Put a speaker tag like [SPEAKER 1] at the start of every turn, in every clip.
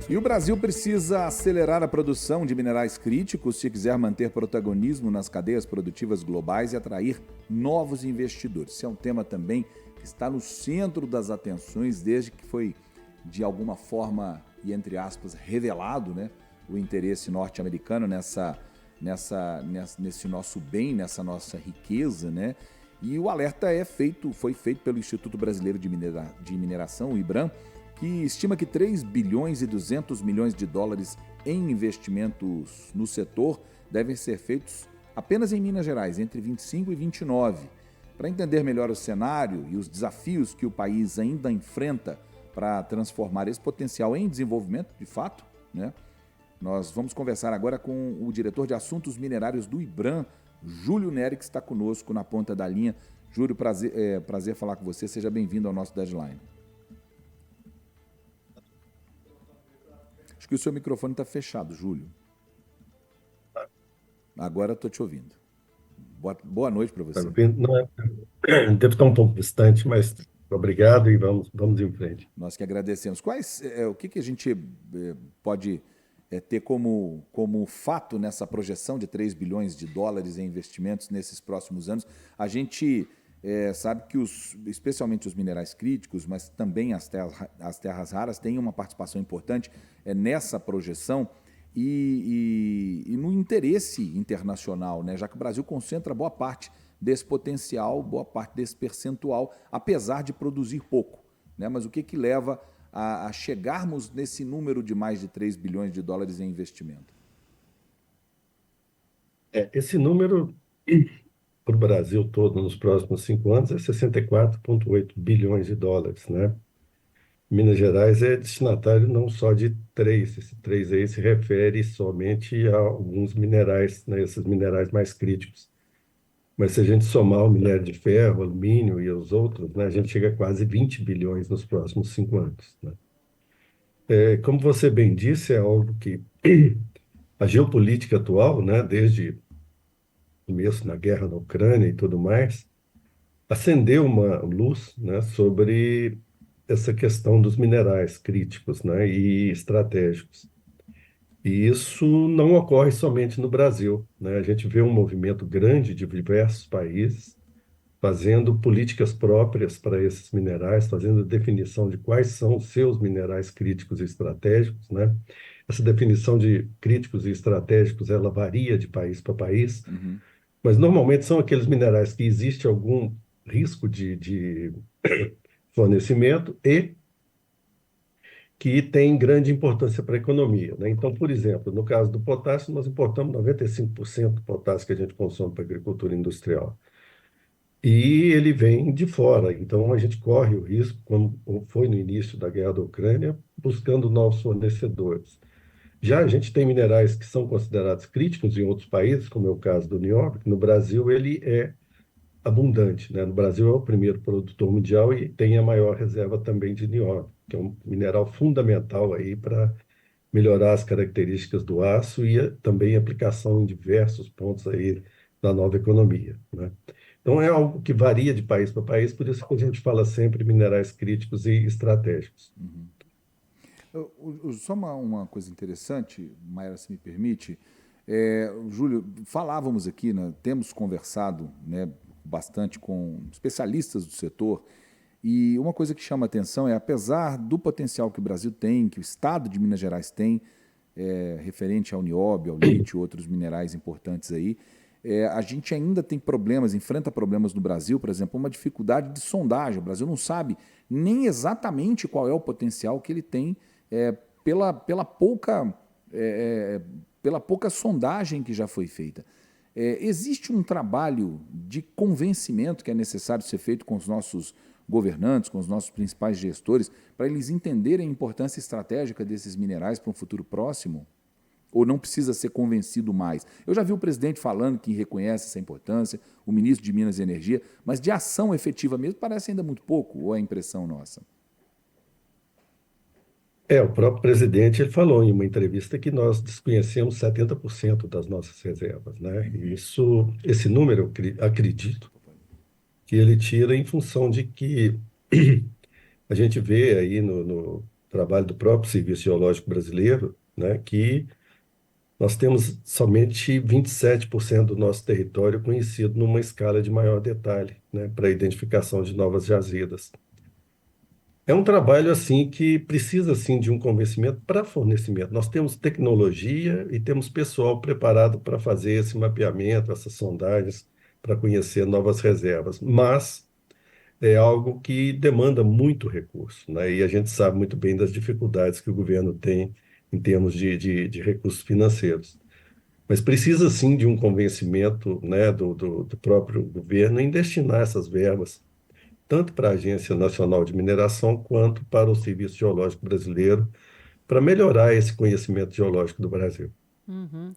[SPEAKER 1] E o Brasil precisa acelerar a produção de minerais críticos se quiser manter protagonismo nas cadeias produtivas globais e atrair novos investidores. Esse é um tema também que está no centro das atenções desde que foi, de alguma forma, e entre aspas, revelado, né, o interesse norte-americano nesse nosso bem, nessa nossa riqueza, né? E o alerta foi feito pelo Instituto Brasileiro de Mineração, o IBRAM, que estima que 3 bilhões e 200 milhões de dólares em investimentos no setor devem ser feitos apenas em Minas Gerais, entre 25 e 29. Para entender melhor o cenário e os desafios que o país ainda enfrenta para transformar esse potencial em desenvolvimento, de fato, né? Nós vamos conversar agora com o diretor de Assuntos Minerários do IBRAM, Júlio Neri, que está conosco na ponta da linha. Júlio, prazer falar com você. Seja bem-vindo ao nosso Deadline. Acho que o seu microfone está fechado, Júlio. Agora estou te ouvindo. Boa noite para você.
[SPEAKER 2] Deve estar um pouco distante, mas obrigado e vamos em frente.
[SPEAKER 1] Nós que agradecemos. O que a gente pode ter como fato nessa projeção de 3 bilhões de dólares em investimentos nesses próximos anos? A gente sabe que especialmente os minerais críticos, mas também as terras raras têm uma participação importante nessa projeção e no interesse internacional, né? Já que o Brasil concentra boa parte desse potencial, boa parte desse percentual, apesar de produzir pouco, né? Mas o que leva a chegarmos nesse número de mais de 3 bilhões de dólares em investimento?
[SPEAKER 2] Esse número para o Brasil todo nos próximos 5 anos é 64,8 bilhões de dólares, né? Minas Gerais é destinatário não só de 3, esse 3 aí se refere somente a alguns minerais, né, esses minerais mais críticos. Mas se a gente somar o minério de ferro, alumínio e os outros, né, a gente chega a quase 20 bilhões nos próximos 5 anos, né? Como você bem disse, é algo que a geopolítica atual, né, desde o começo na guerra na Ucrânia e tudo mais, acendeu uma luz, né, sobre essa questão dos minerais críticos, né, e estratégicos. E isso não ocorre somente no Brasil, né? A gente vê um movimento grande de diversos países fazendo políticas próprias para esses minerais, fazendo definição de quais são os seus minerais críticos e estratégicos, né? Essa definição de críticos e estratégicos, ela varia de país para país, mas normalmente são aqueles minerais que existe algum risco de fornecimento e que tem grande importância para a economia, né? Então, por exemplo, no caso do potássio, nós importamos 95% do potássio que a gente consome para a agricultura industrial. E ele vem de fora, então a gente corre o risco, como foi no início da guerra da Ucrânia, buscando novos fornecedores. Já a gente tem minerais que são considerados críticos em outros países, como é o caso do nióbio, que no Brasil ele é abundante, né? No Brasil é o primeiro produtor mundial e tem a maior reserva também de nióbio, que é um mineral fundamental aí para melhorar as características do aço e também aplicação em diversos pontos aí da nova economia, né? Então é algo que varia de país para país, por isso que a gente fala sempre minerais críticos e estratégicos.
[SPEAKER 1] Só uma coisa interessante, Mayra, se me permite. Júlio, falávamos aqui, né, temos conversado, né, bastante com especialistas do setor, e uma coisa que chama a atenção é, apesar do potencial que o Brasil tem, que o estado de Minas Gerais tem, referente ao nióbio, ao lítio, outros minerais importantes aí, a gente ainda tem problemas, enfrenta problemas no Brasil, por exemplo, uma dificuldade de sondagem. O Brasil não sabe nem exatamente qual é o potencial que ele tem pela pouca sondagem que já foi feita. Existe um trabalho de convencimento que é necessário ser feito com os nossos governantes, com os nossos principais gestores, para eles entenderem a importância estratégica desses minerais para um futuro próximo? Ou não precisa ser convencido mais? Eu já vi o presidente falando que reconhece essa importância, o ministro de Minas e Energia, mas de ação efetiva mesmo parece ainda muito pouco, ou é impressão nossa?
[SPEAKER 2] O próprio presidente ele falou em uma entrevista que nós desconhecemos 70% das nossas reservas, né? E esse número, eu acredito, que ele tira em função de que a gente vê aí trabalho do próprio Serviço Geológico Brasileiro, né, que nós temos somente 27% do nosso território conhecido numa escala de maior detalhe, né, para a identificação de novas jazidas. É um trabalho assim que precisa assim de um convencimento para fornecimento. Nós temos tecnologia e temos pessoal preparado para fazer esse mapeamento, essas sondagens, para conhecer novas reservas, mas é algo que demanda muito recurso, né? E a gente sabe muito bem das dificuldades que o governo tem em termos de recursos financeiros. Mas precisa sim de um convencimento, né, do próprio governo em destinar essas verbas tanto para a Agência Nacional de Mineração quanto para o Serviço Geológico Brasileiro, para melhorar esse conhecimento geológico do Brasil.
[SPEAKER 3] Uhum.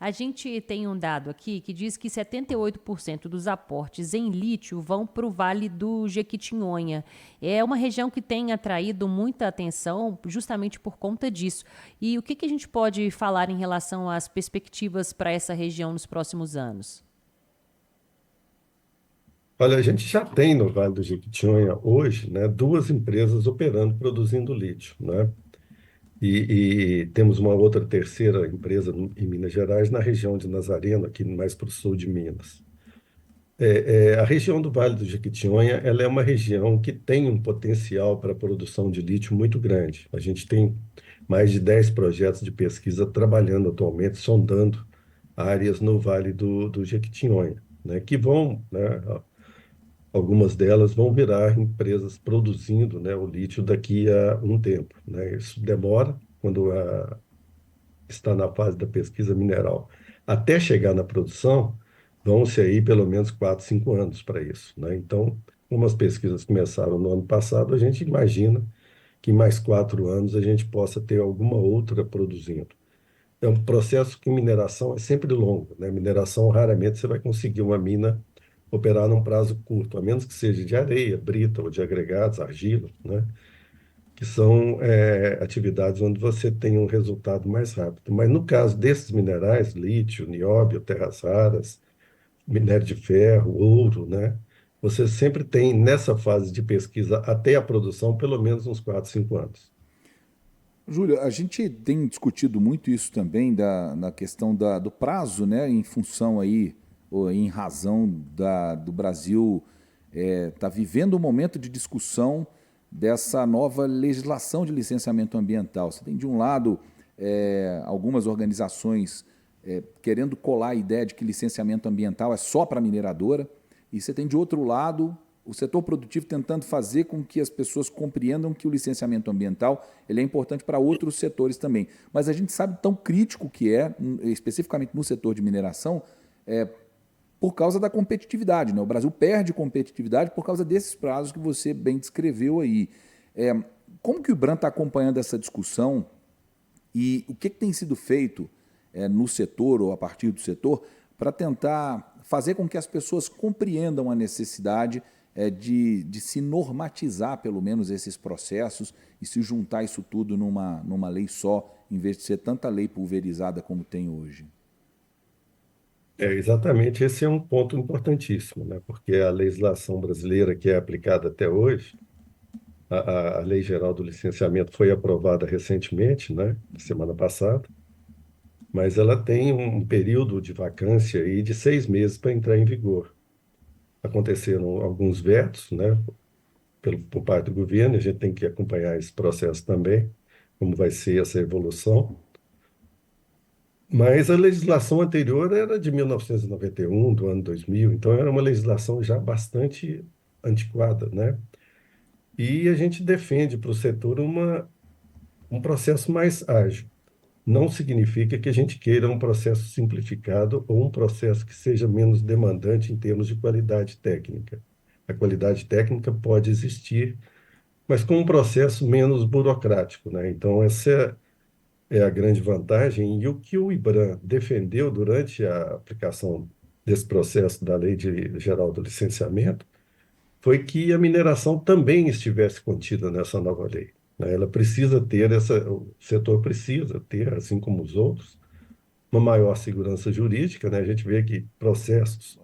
[SPEAKER 3] A gente tem um dado aqui que diz que 78% dos aportes em lítio vão para o Vale do Jequitinhonha. É uma região que tem atraído muita atenção justamente por conta disso. E o que a gente pode falar em relação às perspectivas para essa região nos próximos anos?
[SPEAKER 2] Olha, a gente já tem no Vale do Jequitinhonha hoje, né, duas empresas operando, produzindo lítio, né? E temos uma outra terceira empresa em Minas Gerais, na região de Nazareno, aqui mais para o sul de Minas. A região do Vale do Jequitinhonha, ela é uma região que tem um potencial para a produção de lítio muito grande. A gente tem mais de 10 projetos de pesquisa trabalhando atualmente, sondando áreas no Vale do Jequitinhonha, né, que vão, né, algumas delas vão virar empresas produzindo, né, o lítio daqui a um tempo, né? Isso demora quando está na fase da pesquisa mineral. Até chegar na produção, vão-se aí pelo menos 4, 5 anos para isso, né? Então, como as pesquisas começaram no ano passado, a gente imagina que em mais 4 anos a gente possa ter alguma outra produzindo. É um processo que mineração é sempre longo, né? Mineração, raramente você vai conseguir uma mina operar num prazo curto, a menos que seja de areia, brita ou de agregados, argila, né? Que são atividades onde você tem um resultado mais rápido. Mas no caso desses minerais, lítio, nióbio, terras raras, minério de ferro, ouro, né? Você sempre tem nessa fase de pesquisa até a produção pelo menos uns 4, 5 anos.
[SPEAKER 1] Júlio, a gente tem discutido muito isso também na questão do prazo, né, em função aí, ou em razão do Brasil tá vivendo um momento de discussão dessa nova legislação de licenciamento ambiental. Você tem, de um lado, algumas organizações querendo colar a ideia de que licenciamento ambiental é só para mineradora, e você tem, de outro lado, o setor produtivo tentando fazer com que as pessoas compreendam que o licenciamento ambiental ele é importante para outros setores também. Mas a gente sabe tão crítico que é, especificamente no setor de mineração, por causa da competitividade, né? O Brasil perde competitividade por causa desses prazos que você bem descreveu aí. Como que o IBRAM está acompanhando essa discussão e o que tem sido feito no setor ou a partir do setor para tentar fazer com que as pessoas compreendam a necessidade de se normatizar, pelo menos, esses processos e se juntar isso tudo numa lei só, em vez de ser tanta lei pulverizada como tem hoje?
[SPEAKER 2] Exatamente, esse é um ponto importantíssimo, né? Porque a legislação brasileira que é aplicada até hoje, a Lei Geral do Licenciamento foi aprovada recentemente, né? Semana passada, mas ela tem um período de vacância aí de 6 meses para entrar em vigor. Aconteceram alguns vetos, né? Por parte do governo, a gente tem que acompanhar esse processo também, como vai ser essa evolução. Mas a legislação anterior era de 1991, do ano 2000, então era uma legislação já bastante antiquada, né? E a gente defende para o setor um processo mais ágil. Não significa que a gente queira um processo simplificado ou um processo que seja menos demandante em termos de qualidade técnica. A qualidade técnica pode existir, mas com um processo menos burocrático, né? Então, essa é a grande vantagem. E o que o IBRAM defendeu durante a aplicação desse processo da Geral do Licenciamento foi que a mineração também estivesse contida nessa nova lei, né? Ela precisa ter o setor precisa ter, assim como os outros, uma maior segurança jurídica, né? A gente vê que processos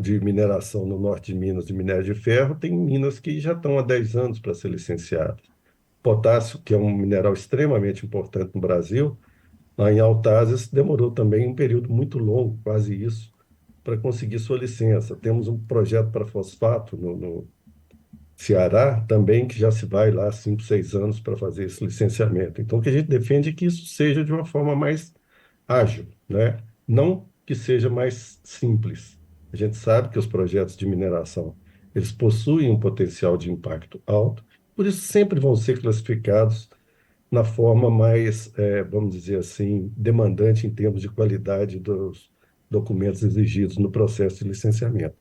[SPEAKER 2] de mineração no norte de Minas, de minério de ferro, tem minas que já estão há 10 anos para ser licenciadas. potássio, que é um mineral extremamente importante no Brasil, lá em Autazes, demorou também um período muito longo, quase isso, para conseguir sua licença. Temos um projeto para fosfato no Ceará também, que já se vai lá 5, 6 anos para fazer esse licenciamento. Então, o que a gente defende é que isso seja de uma forma mais ágil, né? Não que seja mais simples. A gente sabe que os projetos de mineração, eles possuem um potencial de impacto alto, por isso sempre vão ser classificados na forma mais, vamos dizer assim, demandante em termos de qualidade dos documentos exigidos no processo de licenciamento.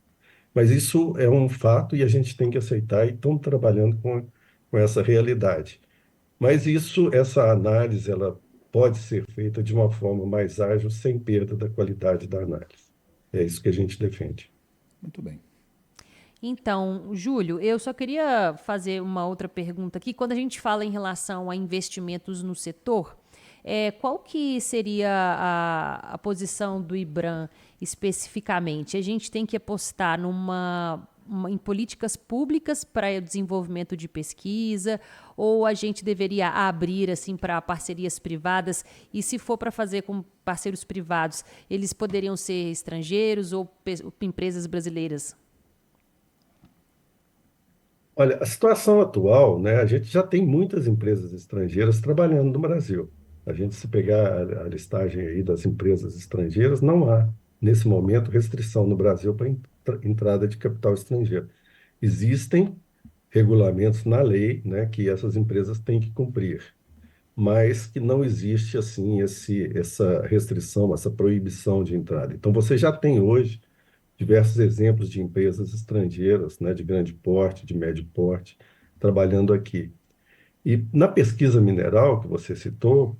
[SPEAKER 2] Mas isso é um fato e a gente tem que aceitar e estamos trabalhando com essa realidade. Mas essa análise, ela pode ser feita de uma forma mais ágil, sem perda da qualidade da análise. É isso que a gente defende.
[SPEAKER 1] Muito bem.
[SPEAKER 3] Então, Júlio, eu só queria fazer uma outra pergunta aqui. Quando a gente fala em relação a investimentos no setor, qual que seria a posição do IBRAM especificamente? A gente tem que apostar em políticas públicas para o desenvolvimento de pesquisa, ou a gente deveria abrir assim para parcerias privadas? E se for para fazer com parceiros privados, eles poderiam ser estrangeiros ou empresas brasileiras?
[SPEAKER 2] Olha, a situação atual, né, a gente já tem muitas empresas estrangeiras trabalhando no Brasil. A gente, se pegar a listagem aí das empresas estrangeiras, não há, nesse momento, restrição no Brasil para entrada de capital estrangeiro. Existem regulamentos na lei, né, que essas empresas têm que cumprir, mas que não existe assim essa restrição, essa proibição de entrada. Então, você já tem hoje diversos exemplos de empresas estrangeiras, né, de grande porte, de médio porte, trabalhando aqui. E na pesquisa mineral que você citou,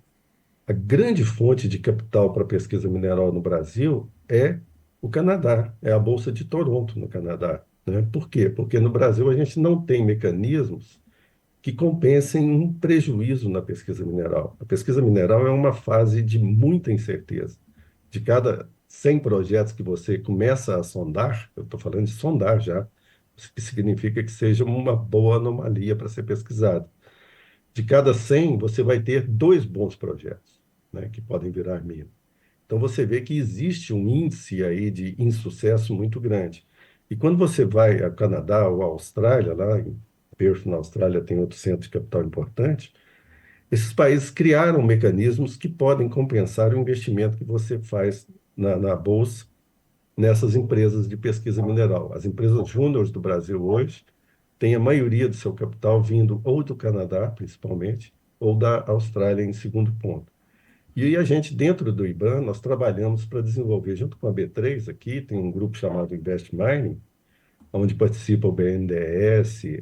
[SPEAKER 2] a grande fonte de capital para pesquisa mineral no Brasil é o Canadá, é a Bolsa de Toronto, no Canadá, né? Por quê? Porque no Brasil a gente não tem mecanismos que compensem um prejuízo na pesquisa mineral. A pesquisa mineral é uma fase de muita incerteza. De cada 100 projetos que você começa a sondar, eu estou falando de sondar já, o que significa que seja uma boa anomalia para ser pesquisado. De cada 100, você vai ter 2 bons projetos, né, que podem virar mil. Então você vê que existe um índice aí de insucesso muito grande. E quando você vai ao Canadá ou à Austrália, lá em Perth, na Austrália, tem outro centro de capital importante, esses países criaram mecanismos que podem compensar o investimento que você faz na bolsa nessas empresas de pesquisa mineral. As empresas júniores do Brasil hoje têm a maioria do seu capital vindo ou do Canadá, principalmente, ou da Austrália, em segundo ponto. E aí a gente, dentro do IBAN, nós trabalhamos para desenvolver, junto com a B3 aqui, tem um grupo chamado Invest Mining, onde participa o BNDES,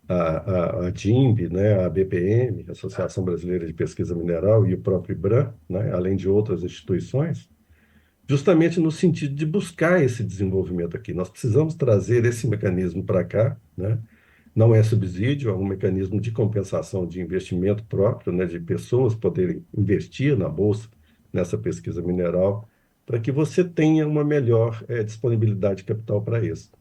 [SPEAKER 2] a DIMB, né, a BPM, Associação Brasileira de Pesquisa Mineral, e o próprio IBRAM, né, além de outras instituições, justamente no sentido de buscar esse desenvolvimento aqui. Nós precisamos trazer esse mecanismo para cá, né? Não é subsídio, é um mecanismo de compensação de investimento próprio, né, de pessoas poderem investir na bolsa, nessa pesquisa mineral, para que você tenha uma melhor disponibilidade de capital para isso.